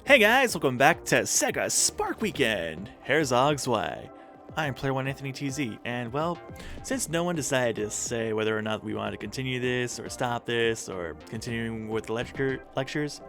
Hey guys, welcome back to Sega Spark Weekend! Herzog Zwei. I'm Player 1 AnthonyTZ, and well, since no one decided to say whether or not we wanted to continue this, or stop this, or continuing with the lectures,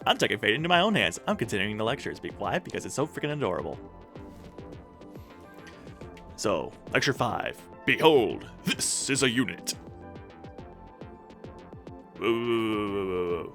I'm taking fate into my own hands. I'm continuing the lectures. Why? Because it's so freaking adorable. So, Lecture 5. Behold, this is a unit. Whoa.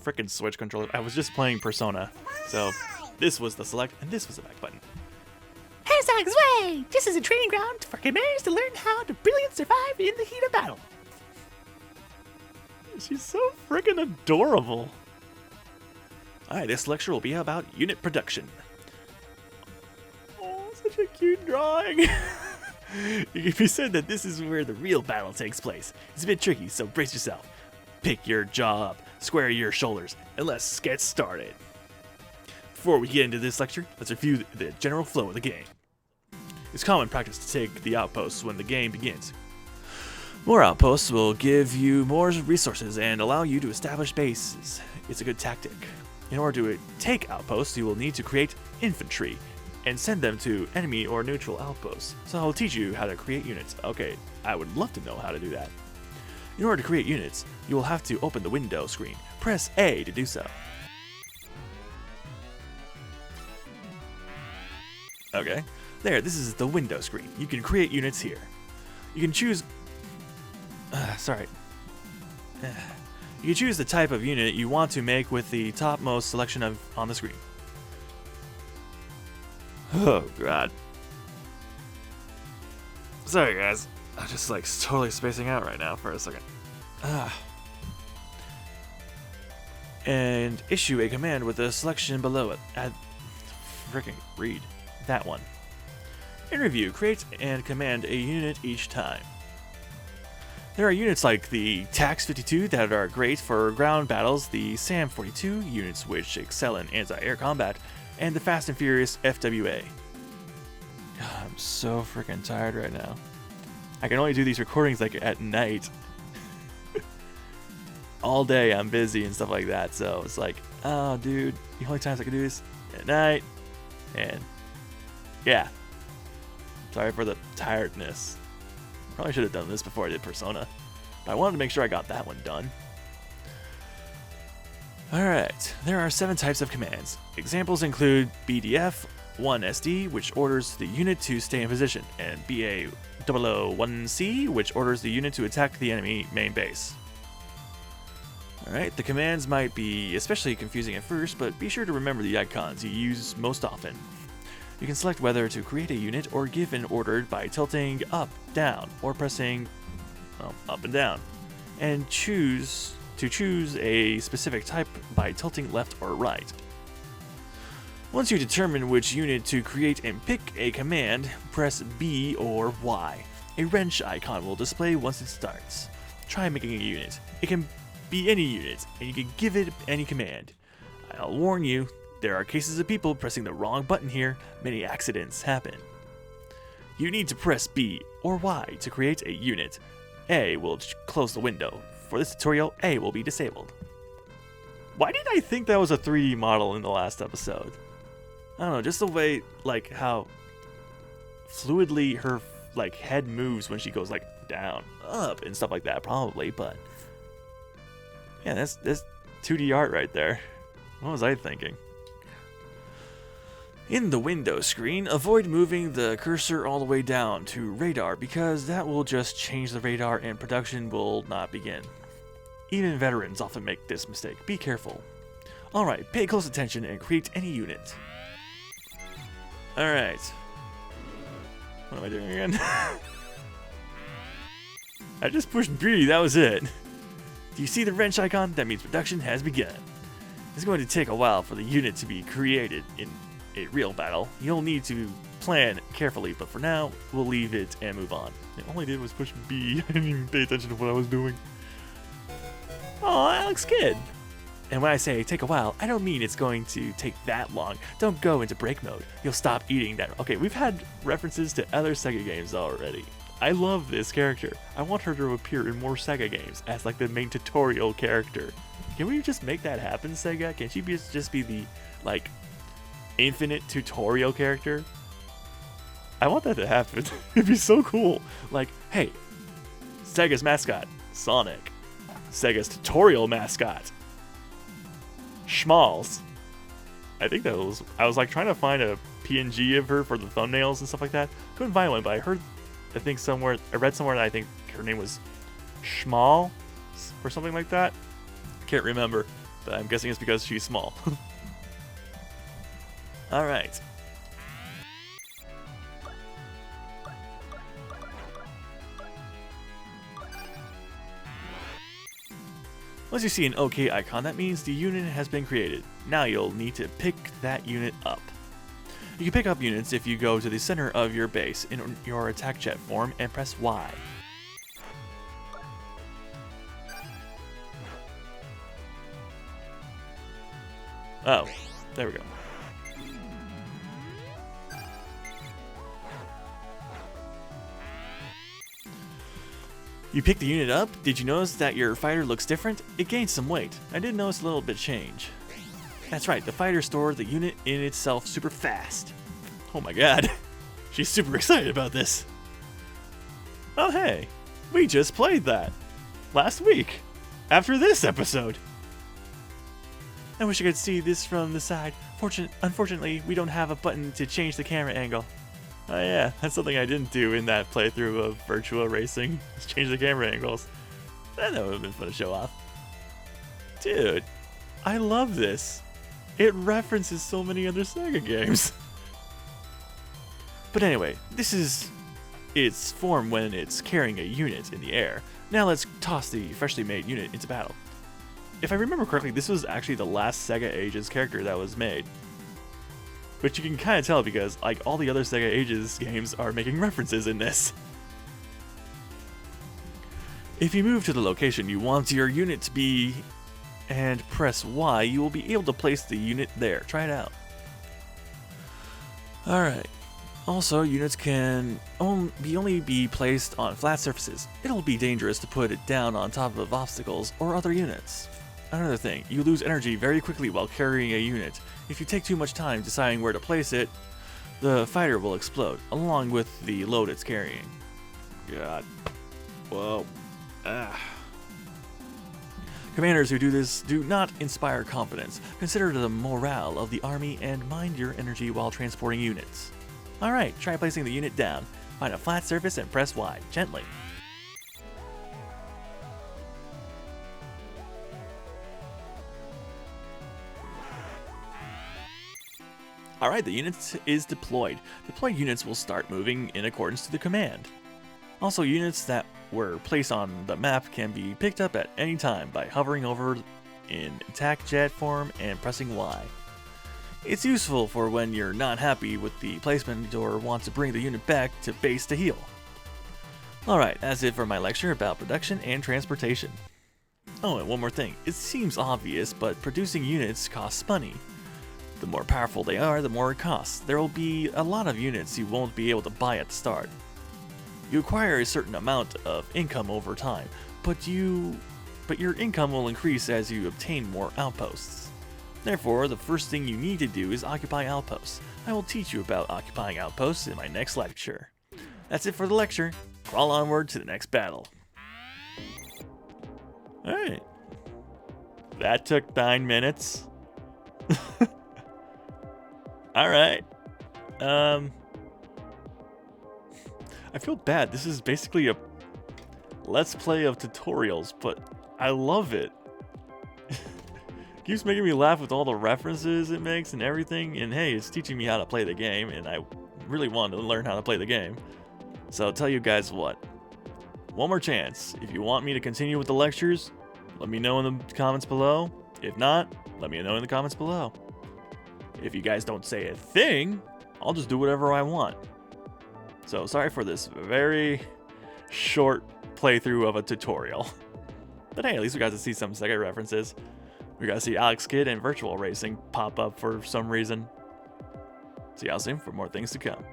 Frickin' Switch controller. I was just playing Persona, so this was the select and this was the back button. Herzog Zwei! This is a training ground for commanders to learn how to brilliantly survive in the heat of battle. She's so frickin' adorable. Alright, this lecture will be about unit production. Oh, such a cute drawing. It can be said that this is where the real battle takes place. It's a bit tricky, so brace yourself. Pick your jaw up, square your shoulders, and let's get started. Before we get into this lecture, let's review the general flow of the game. It's common practice to take the outposts when the game begins. More outposts will give you more resources and allow you to establish bases. It's a good tactic. In order to take outposts, you will need to create infantry and send them to enemy or neutral outposts. So I'll teach you how to create units. Okay, I would love to know how to do that. In order to create units, you will have to open the window screen. Press A to do so. Okay, there, this is the window screen. You can create units here. You can choose... You can choose the type of unit you want to make with the topmost selection on the screen. Oh, God. Sorry, guys. I'm just like totally spacing out right now for a second. And issue a command with the selection below it. Freaking read that one. In review, create and command a unit each time. There are units like the TAX-52 that are great for ground battles, the SAM-42 units which excel in anti-air combat, and the Fast and Furious FWA. God, I'm so freaking tired right now. I can only do these recordings like at night. All day I'm busy and stuff like that, so it's like, oh dude, the only times I can do this at night, and yeah. Sorry for the tiredness. Probably should have done this before I did Persona, but I wanted to make sure I got that one done. Alright, there are 7 types of commands. Examples include BDF 1SD, which orders the unit to stay in position, and BA001C, which orders the unit to attack the enemy main base. Alright, the commands might be especially confusing at first, but be sure to remember the icons you use most often. You can select whether to create a unit or give an order by tilting up, down, or pressing up and down, and choose a specific type by tilting left or right. Once you determine which unit to create and pick a command, press B or Y. A wrench icon will display once it starts. Try making a unit. It can be any unit, and you can give it any command. I'll warn you, there are cases of people pressing the wrong button here. Many accidents happen. You need to press B or Y to create a unit. A will close the window. For this tutorial, A will be disabled. Why did I think that was a 3D model in the last episode? I don't know, just the way, like, how fluidly her, like, head moves when she goes, like, down, up, and stuff like that, probably, but... yeah, that's 2D art right there. What was I thinking? In the window screen, avoid moving the cursor all the way down to radar, because that will just change the radar and production will not begin. Even veterans often make this mistake. Be careful. Alright, pay close attention and create any unit. Alright. What am I doing again? I just pushed B, that was it. Do you see the wrench icon? That means production has begun. It's going to take a while for the unit to be created in a real battle. You'll need to plan carefully, but for now, we'll leave it and move on. All I did was push B. I didn't even pay attention to what I was doing. Oh, Alex Kidd. And when I say take a while, I don't mean it's going to take that long. Don't go into break mode. You'll stop eating that. Okay, we've had references to other Sega games already. I love this character. I want her to appear in more Sega games as like the main tutorial character. Can we just make that happen, Sega? Can she just be the like infinite tutorial character? I want that to happen. It'd be so cool. Like, hey, Sega's mascot, Sonic. Sega's tutorial mascot, Schmalls. I think that was, I was like trying to find a PNG of her for the thumbnails and stuff like that. Couldn't find one, but I read somewhere that I think her name was Schmal or something like that. Can't remember, but I'm guessing it's because she's small. All right. Once you see an OK icon, that means the unit has been created. Now you'll need to pick that unit up. You can pick up units if you go to the center of your base in your attack jet form and press Y. Oh, there we go. You pick the unit up. Did you notice that your fighter looks different? It gained some weight. I did notice a little bit change. That's right, the fighter stored the unit in itself super fast. Oh my god, she's super excited about this. Oh hey, we just played that last week, after this episode. I wish I could see this from the side. Unfortunately, we don't have a button to change the camera angle. Oh yeah, that's something I didn't do in that playthrough of Virtua Racing. Just change the camera angles. That would have been fun to show off. Dude, I love this. It references so many other Sega games. But anyway, this is its form when it's carrying a unit in the air. Now let's toss the freshly made unit into battle. If I remember correctly, this was actually the last Sega Ages character that was made. Which you can kind of tell because like all the other Sega Ages games are making references in this. If you move to the location you want your unit to be and press Y, you will be able to place the unit there. Try it out. Alright. Also, units can only be placed on flat surfaces. It'll be dangerous to put it down on top of obstacles or other units. Another thing, you lose energy very quickly while carrying a unit. If you take too much time deciding where to place it, the fighter will explode, along with the load it's carrying. God. Whoa. Ah. Commanders who do this do not inspire confidence. Consider the morale of the army and mind your energy while transporting units. Alright, try placing the unit down. Find a flat surface and press Y, gently. Alright, the unit is deployed. Deployed units will start moving in accordance to the command. Also, units that were placed on the map can be picked up at any time by hovering over in attack jet form and pressing Y. It's useful for when you're not happy with the placement or want to bring the unit back to base to heal. Alright, that's it for my lecture about production and transportation. Oh, and one more thing. It seems obvious, but producing units costs money. The more powerful they are, the more it costs. There will be a lot of units you won't be able to buy at the start. You acquire a certain amount of income over time, but your income will increase as you obtain more outposts. Therefore, the first thing you need to do is occupy outposts. I will teach you about occupying outposts in my next lecture. That's it for the lecture. Crawl onward to the next battle. Alright. That took 9 minutes. Alright. I feel bad. This is basically a let's play of tutorials, but I love it. Keeps making me laugh with all the references it makes and everything, and hey, it's teaching me how to play the game, and I really want to learn how to play the game. So I'll tell you guys what. One more chance. If you want me to continue with the lectures, let me know in the comments below. If not, let me know in the comments below. If you guys don't say a thing, I'll just do whatever I want. So sorry for this very short playthrough of a tutorial. But hey, at least we got to see some Sega references. We gotta see Alex Kidd and virtual racing pop up for some reason. See y'all soon for more things to come.